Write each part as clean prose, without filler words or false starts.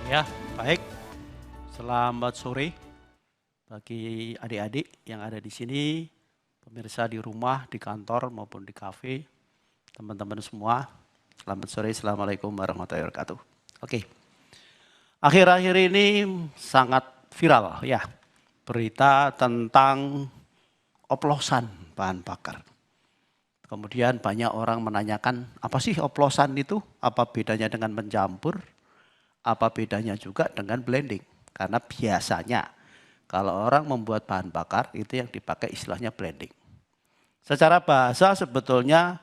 Ya, baik. Selamat sore bagi adik-adik yang ada di sini, pemirsa di rumah, di kantor maupun di kafe, teman-teman semua. Selamat sore, Assalamualaikum warahmatullahi wabarakatuh. Oke, akhir-akhir ini sangat viral ya, berita tentang oplosan bahan bakar. Kemudian banyak orang menanyakan, apa sih oplosan itu? Apa bedanya dengan mencampur? Apa bedanya juga dengan blending? Karena biasanya kalau orang membuat bahan bakar itu yang dipakai istilahnya blending. Secara bahasa sebetulnya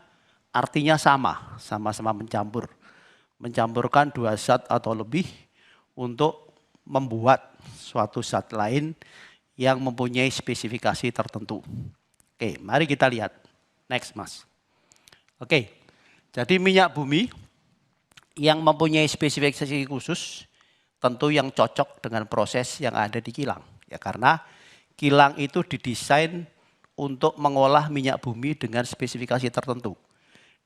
artinya sama-sama mencampur. Mencampurkan dua zat atau lebih untuk membuat suatu zat lain yang mempunyai spesifikasi tertentu. Oke, mari kita lihat. Next, Mas. Oke, jadi minyak bumi yang mempunyai spesifikasi khusus tentu yang cocok dengan proses yang ada di kilang. Ya, karena kilang itu didesain untuk mengolah minyak bumi dengan spesifikasi tertentu.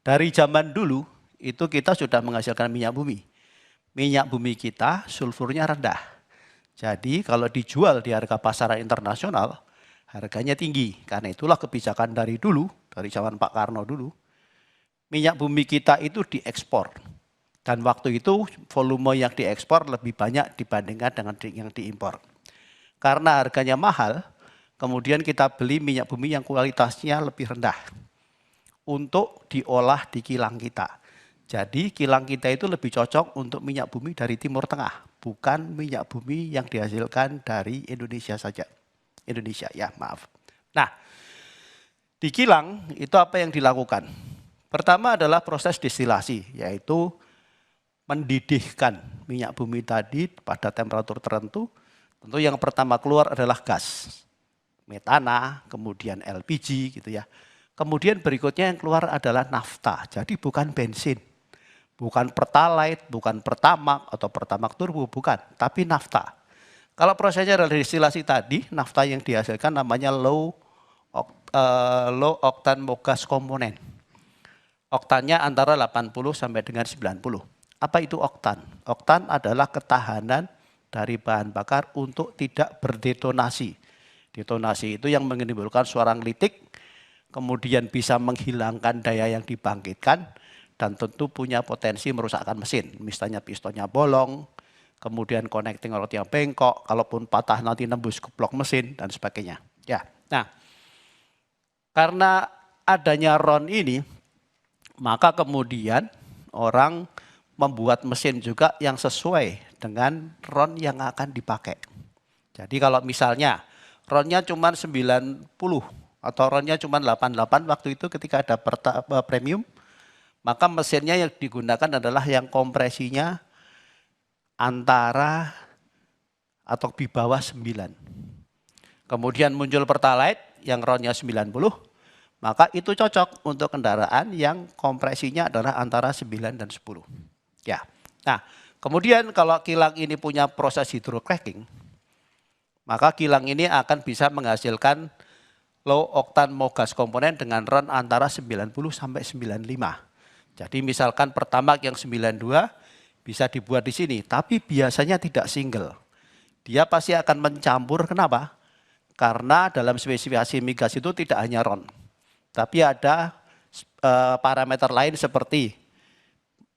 Dari zaman dulu itu kita sudah menghasilkan minyak bumi. Minyak bumi kita sulfurnya rendah. Jadi kalau dijual di harga pasaran internasional, harganya tinggi. Karena itulah kebijakan dari dulu, dari zaman Pak Karno dulu, minyak bumi kita itu diekspor. Dan waktu itu volume yang diekspor lebih banyak dibandingkan dengan yang diimpor. Karena harganya mahal, kemudian kita beli minyak bumi yang kualitasnya lebih rendah untuk diolah di kilang kita. Jadi kilang kita itu lebih cocok untuk minyak bumi dari Timur Tengah, bukan minyak bumi yang dihasilkan dari Indonesia saja. Indonesia ya, maaf. Nah, di kilang itu apa yang dilakukan? Pertama adalah proses destilasi, yaitu mendidihkan minyak bumi tadi pada temperatur tertentu. Tentu yang pertama keluar adalah gas, metana, kemudian LPG gitu ya. Kemudian berikutnya yang keluar adalah nafta, jadi bukan bensin. Bukan pertalite, bukan pertamax atau pertamax turbo, bukan, tapi nafta. Kalau prosesnya adalah destilasi tadi, nafta yang dihasilkan namanya low octane mogas komponen. Oktannya antara 80 sampai dengan 90. Apa itu oktan? Oktan adalah ketahanan dari bahan bakar untuk tidak berdetonasi. Detonasi itu yang menimbulkan suara ngelitik, kemudian bisa menghilangkan daya yang dibangkitkan, dan tentu punya potensi merusakkan mesin. Misalnya pistonnya bolong, kemudian connecting rod yang bengkok, kalaupun patah nanti nembus ke blok mesin, dan sebagainya. Ya, nah, karena adanya RON ini, maka kemudian orang membuat mesin juga yang sesuai dengan RON yang akan dipakai. Jadi kalau misalnya RON-nya cuma 90 atau RON-nya cuma 88 waktu itu ketika ada premium, maka mesinnya yang digunakan adalah yang kompresinya antara atau di bawah 9. Kemudian muncul Pertalite yang RON-nya 90, maka itu cocok untuk kendaraan yang kompresinya adalah antara 9 dan 10. Ya. Nah, kemudian kalau kilang ini punya proses hydrocracking, maka kilang ini akan bisa menghasilkan low octane mogas komponen dengan RON antara 90 sampai 95. Jadi misalkan pertamax yang 92 bisa dibuat di sini, tapi biasanya tidak single. Dia pasti akan mencampur, kenapa? Karena dalam spesifikasi migas itu tidak hanya RON, tapi ada parameter lain seperti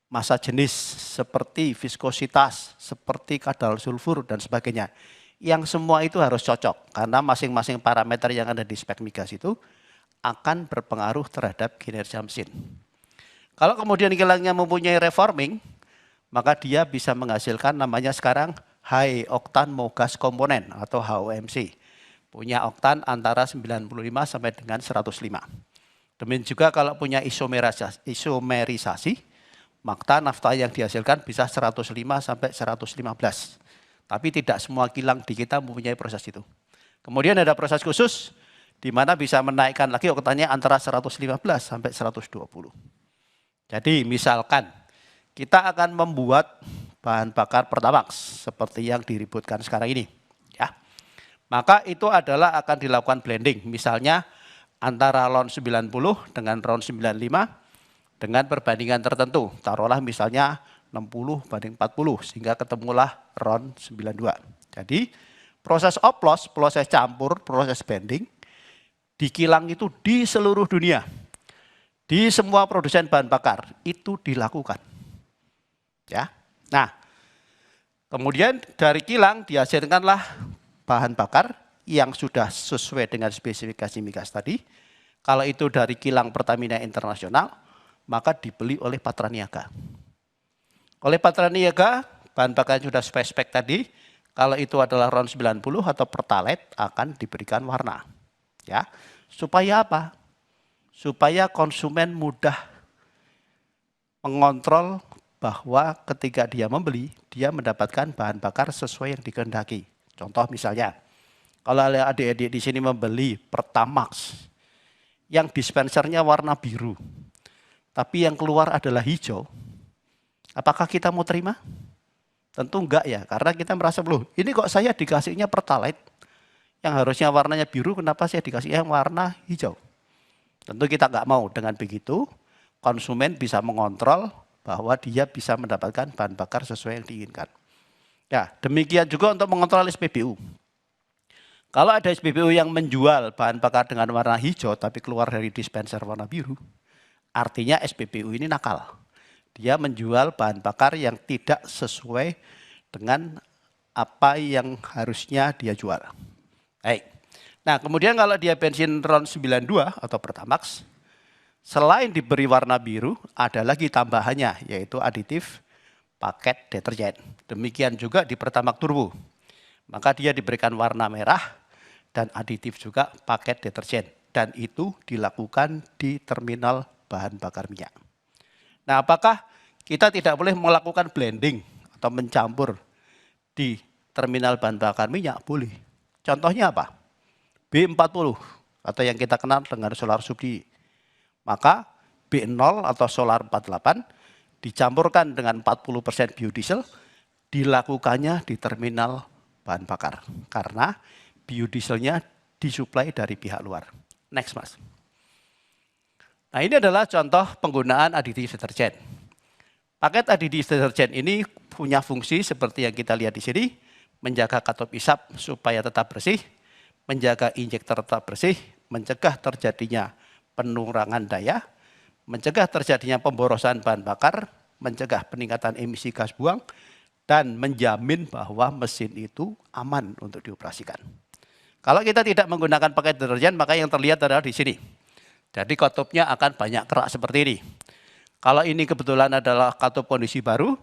massa jenis, seperti viskositas, seperti kadar sulfur dan sebagainya. Yang semua itu harus cocok, karena masing-masing parameter yang ada di spek migas itu akan berpengaruh terhadap kinerja mesin. Kalau kemudian kilangnya mempunyai reforming, maka dia bisa menghasilkan namanya sekarang high octane mogas komponen atau HOMC. Punya oktan antara 95 sampai dengan 105. Demikian juga kalau punya isomerisasi, maka nafta yang dihasilkan bisa 105 sampai 115. Tapi tidak semua kilang di kita mempunyai proses itu. Kemudian ada proses khusus di mana bisa menaikkan lagi oktannya antara 115 sampai 120. Jadi misalkan kita akan membuat bahan bakar pertamax seperti yang diributkan sekarang ini, ya. Maka itu adalah akan dilakukan blending, misalnya antara RON 90 dengan RON 95 dengan perbandingan tertentu. Taruhlah misalnya 60 banding 40 sehingga ketemulah RON 92. Jadi proses oplos, proses campur, proses bending di kilang itu di seluruh dunia, di semua produsen bahan bakar itu dilakukan. Ya. Nah, kemudian dari kilang dihasilkanlah bahan bakar yang sudah sesuai dengan spesifikasi migas tadi. Kalau itu dari kilang Pertamina Internasional, maka dibeli oleh Patraniaga. Oleh Patraniaga, bahan bakar yang sudah spek tadi, kalau itu adalah RON 90 atau Pertalite akan diberikan warna. Ya, supaya apa? Supaya konsumen mudah mengontrol bahwa ketika dia membeli, dia mendapatkan bahan bakar sesuai yang dikehendaki. Contoh misalnya, kalau adik-adik di sini membeli Pertamax, yang dispensernya warna biru, tapi yang keluar adalah hijau, apakah kita mau terima? Tentu enggak ya, karena kita merasa, loh ini kok saya dikasihnya Pertalite, yang harusnya warnanya biru, kenapa saya dikasih yang warna hijau? Tentu kita nggak mau. Dengan begitu, konsumen bisa mengontrol bahwa dia bisa mendapatkan bahan bakar sesuai yang diinginkan. Ya, demikian juga untuk mengontrol SPBU. Kalau ada SPBU yang menjual bahan bakar dengan warna hijau, tapi keluar dari dispenser warna biru, artinya SPBU ini nakal. Dia menjual bahan bakar yang tidak sesuai dengan apa yang harusnya dia jual. Baik. Nah, kemudian kalau dia bensin RON 92 atau Pertamax, selain diberi warna biru, ada lagi tambahannya, yaitu aditif paket deterjen. Demikian juga di Pertamax Turbo. Maka dia diberikan warna merah dan aditif juga paket deterjen. Dan itu dilakukan di terminal bahan bakar minyak. Nah, apakah kita tidak boleh melakukan blending atau mencampur di terminal bahan bakar minyak? Boleh. Contohnya apa? B40 atau yang kita kenal dengan solar subsidi. Maka B0 atau solar 48 dicampurkan dengan 40% biodiesel, dilakukannya di terminal bahan bakar. Karena biodieselnya disuplai dari pihak luar. Next, Mas. Nah, ini adalah contoh penggunaan aditif deterjen. Paket aditif deterjen ini punya fungsi seperti yang kita lihat di sini, menjaga katup isap supaya tetap bersih, menjaga injektor tetap bersih, mencegah terjadinya penurangan daya, mencegah terjadinya pemborosan bahan bakar, mencegah peningkatan emisi gas buang, dan menjamin bahwa mesin itu aman untuk dioperasikan. Kalau kita tidak menggunakan paket deterjen, maka yang terlihat adalah di sini. Jadi katupnya akan banyak kerak seperti ini. Kalau ini kebetulan adalah katup kondisi baru,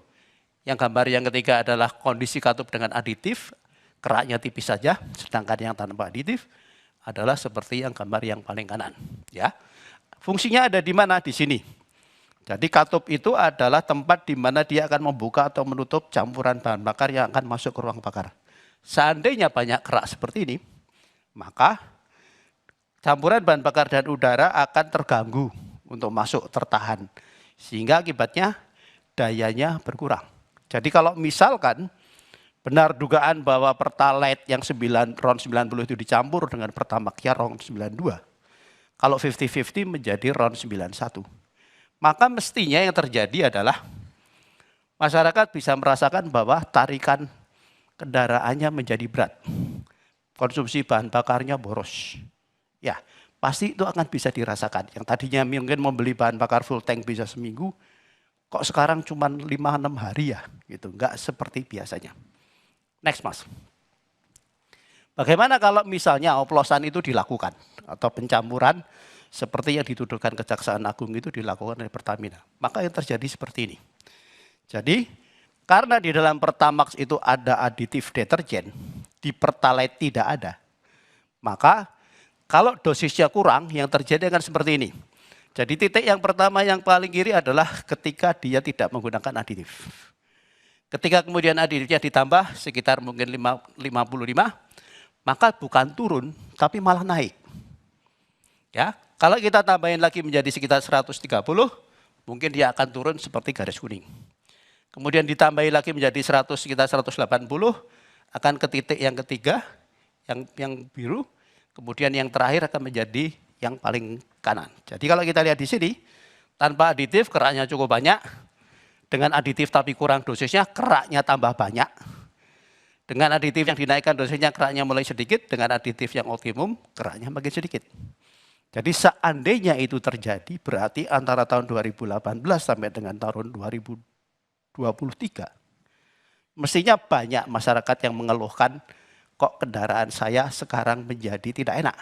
yang gambar yang ketiga adalah kondisi katup dengan aditif, keraknya tipis saja, sedangkan yang tanpa aditif adalah seperti yang gambar yang paling kanan. Ya, fungsinya ada di mana? Di sini. Jadi katup itu adalah tempat di mana dia akan membuka atau menutup campuran bahan bakar yang akan masuk ke ruang bakar. Seandainya banyak kerak seperti ini, maka campuran bahan bakar dan udara akan terganggu untuk masuk tertahan. Sehingga akibatnya dayanya berkurang. Jadi kalau misalkan benar dugaan bahwa Pertalite yang RON 90 itu dicampur dengan Pertamax ya RON 92. Kalau 50-50 menjadi RON 91. Maka mestinya yang terjadi adalah masyarakat bisa merasakan bahwa tarikan kendaraannya menjadi berat. Konsumsi bahan bakarnya boros. Ya, pasti itu akan bisa dirasakan. Yang tadinya mungkin membeli bahan bakar full tank bisa seminggu, kok sekarang cuma 5-6 hari ya, gitu. Enggak seperti biasanya. Next, Mas. Bagaimana kalau misalnya oplosan itu dilakukan atau pencampuran seperti yang dituduhkan Kejaksaan Agung itu dilakukan oleh Pertamina? Maka yang terjadi seperti ini. Jadi karena di dalam Pertamax itu ada aditif deterjen, di Pertalite tidak ada. Maka kalau dosisnya kurang, yang terjadi akan seperti ini. Jadi titik yang pertama yang paling kiri adalah ketika dia tidak menggunakan aditif. Ketika kemudian aditifnya ditambah sekitar mungkin 55, maka bukan turun, tapi malah naik. Ya, kalau kita tambahin lagi menjadi sekitar 130, mungkin dia akan turun seperti garis kuning. Kemudian ditambahi lagi menjadi sekitar 180, akan ke titik yang ketiga, yang biru. Kemudian yang terakhir akan menjadi yang paling kanan. Jadi kalau kita lihat di sini, tanpa aditif keraknya cukup banyak, Dengan aditif tapi kurang dosisnya, keraknya tambah banyak. Dengan aditif yang dinaikkan dosisnya, keraknya mulai sedikit. Dengan aditif yang optimum, keraknya makin sedikit. Jadi seandainya itu terjadi, berarti antara tahun 2018 sampai dengan tahun 2023, mestinya banyak masyarakat yang mengeluhkan, kok kendaraan saya sekarang menjadi tidak enak.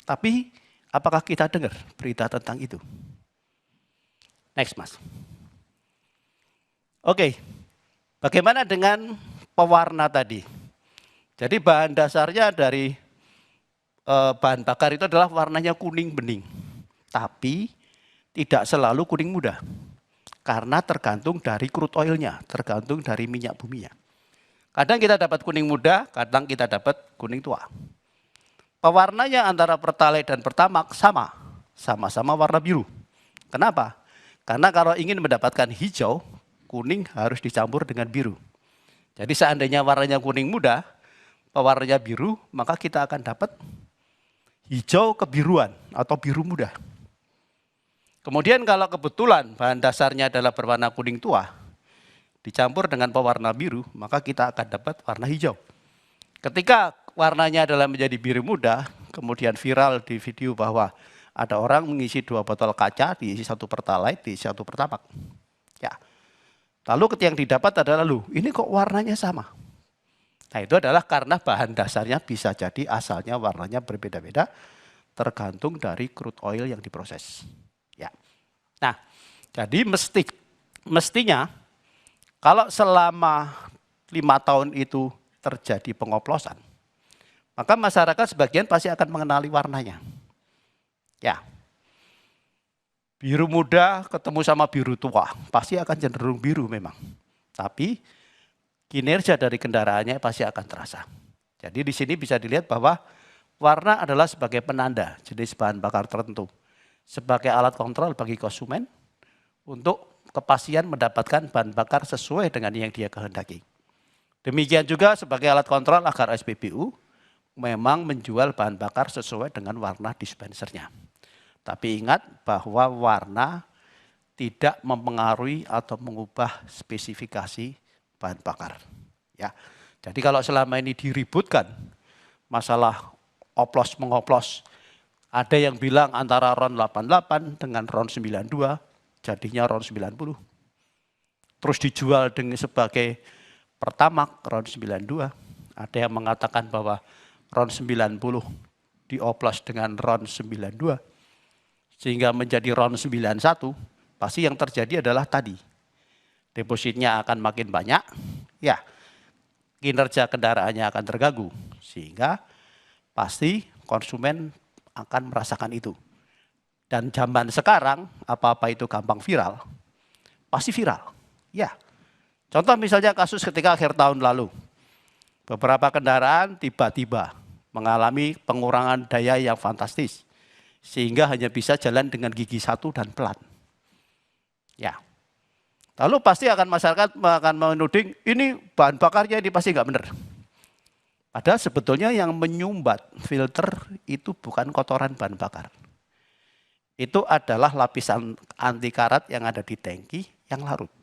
Tapi apakah kita dengar berita tentang itu? Next, Mas. Oke, bagaimana dengan pewarna tadi? Jadi bahan dasarnya dari bahan bakar itu adalah warnanya kuning bening. Tapi tidak selalu kuning muda. Karena tergantung dari crude oilnya, tergantung dari minyak buminya. Kadang kita dapat kuning muda, kadang kita dapat kuning tua. Pewarnanya antara Pertalite dan Pertamax sama-sama warna biru. Kenapa? Karena kalau ingin mendapatkan hijau, kuning harus dicampur dengan biru. Jadi seandainya warnanya kuning muda, pewarnanya biru, maka kita akan dapat hijau kebiruan atau biru muda. Kemudian kalau kebetulan bahan dasarnya adalah berwarna kuning tua, dicampur dengan pewarna biru, maka kita akan dapat warna hijau. Ketika warnanya adalah menjadi biru muda, kemudian viral di video bahwa ada orang mengisi 2 botol kaca, diisi 1 Pertalite, diisi 1 Pertamax. Ya. Lalu yang didapat adalah, ini kok warnanya sama? Nah itu adalah karena bahan dasarnya bisa jadi asalnya warnanya berbeda-beda, tergantung dari crude oil yang diproses. Ya. Nah, jadi mestinya kalau selama 5 tahun itu terjadi pengoplosan, maka masyarakat sebagian pasti akan mengenali warnanya. Ya, biru muda ketemu sama biru tua, pasti akan cenderung biru memang. Tapi kinerja dari kendaraannya pasti akan terasa. Jadi di sini bisa dilihat bahwa warna adalah sebagai penanda jenis bahan bakar tertentu. Sebagai alat kontrol bagi konsumen untuk kepastian mendapatkan bahan bakar sesuai dengan yang dia kehendaki. Demikian juga sebagai alat kontrol agar SPBU memang menjual bahan bakar sesuai dengan warna dispensernya. Tapi ingat bahwa warna tidak mempengaruhi atau mengubah spesifikasi bahan bakar. Ya. Jadi kalau selama ini diributkan masalah oplos mengoplos, ada yang bilang antara RON 88 dengan RON 92 jadinya RON 90. Terus dijual dengan sebagai Pertamax RON 92. Ada yang mengatakan bahwa RON 90 dioplos dengan RON 92 sehingga menjadi RON 91. Pasti yang terjadi adalah tadi, depositnya akan makin banyak, ya kinerja kendaraannya akan terganggu, sehingga pasti konsumen akan merasakan itu. Dan zaman sekarang, apa-apa itu gampang viral, pasti viral. Ya, contoh misalnya kasus ketika akhir tahun lalu, beberapa kendaraan tiba-tiba mengalami pengurangan daya yang fantastis, sehingga hanya bisa jalan dengan gigi 1 dan pelan. Ya, lalu pasti akan masyarakat akan menuding ini bahan bakarnya ini pasti nggak benar. Padahal sebetulnya yang menyumbat filter itu bukan kotoran bahan bakar. Itu adalah lapisan anti karat yang ada di tangki yang larut.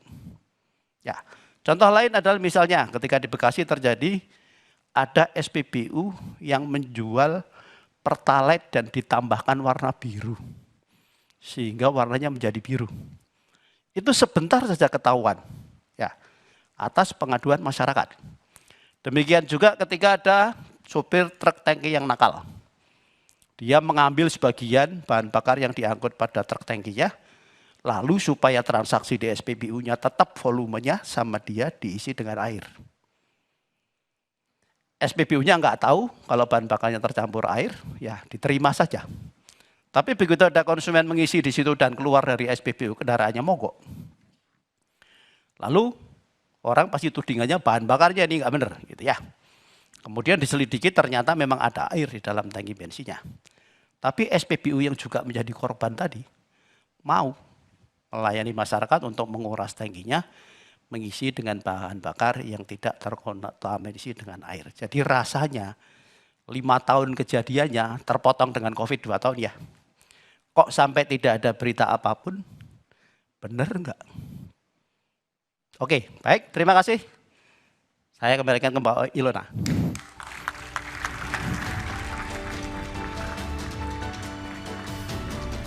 Ya, contoh lain adalah misalnya ketika di Bekasi terjadi ada SPBU yang menjual Pertalite dan ditambahkan warna biru. Sehingga warnanya menjadi biru. Itu sebentar saja ketahuan, ya, atas pengaduan masyarakat. Demikian juga ketika ada sopir truk tangki yang nakal. Dia mengambil sebagian bahan bakar yang diangkut pada truk tangkinya, lalu supaya transaksi di SPBU-nya tetap volumenya sama dia diisi dengan air. SPBU-nya nggak tahu kalau bahan bakarnya tercampur air, ya diterima saja. Tapi begitu ada konsumen mengisi di situ dan keluar dari SPBU, kendaraannya mogok. Lalu orang pasti tudingannya bahan bakarnya ini nggak benar, gitu ya. Kemudian diselidiki ternyata memang ada air di dalam tangki bensinnya. Tapi SPBU yang juga menjadi korban tadi mau melayani masyarakat untuk menguras tangkinya, mengisi dengan bahan bakar yang tidak terkontaminasi dengan air. Jadi rasanya 5 tahun kejadiannya terpotong dengan COVID 2 tahun ya. Kok sampai tidak ada berita apapun? Benar enggak? Oke, baik, terima kasih. Saya kembalikan ke Mbak Ilona.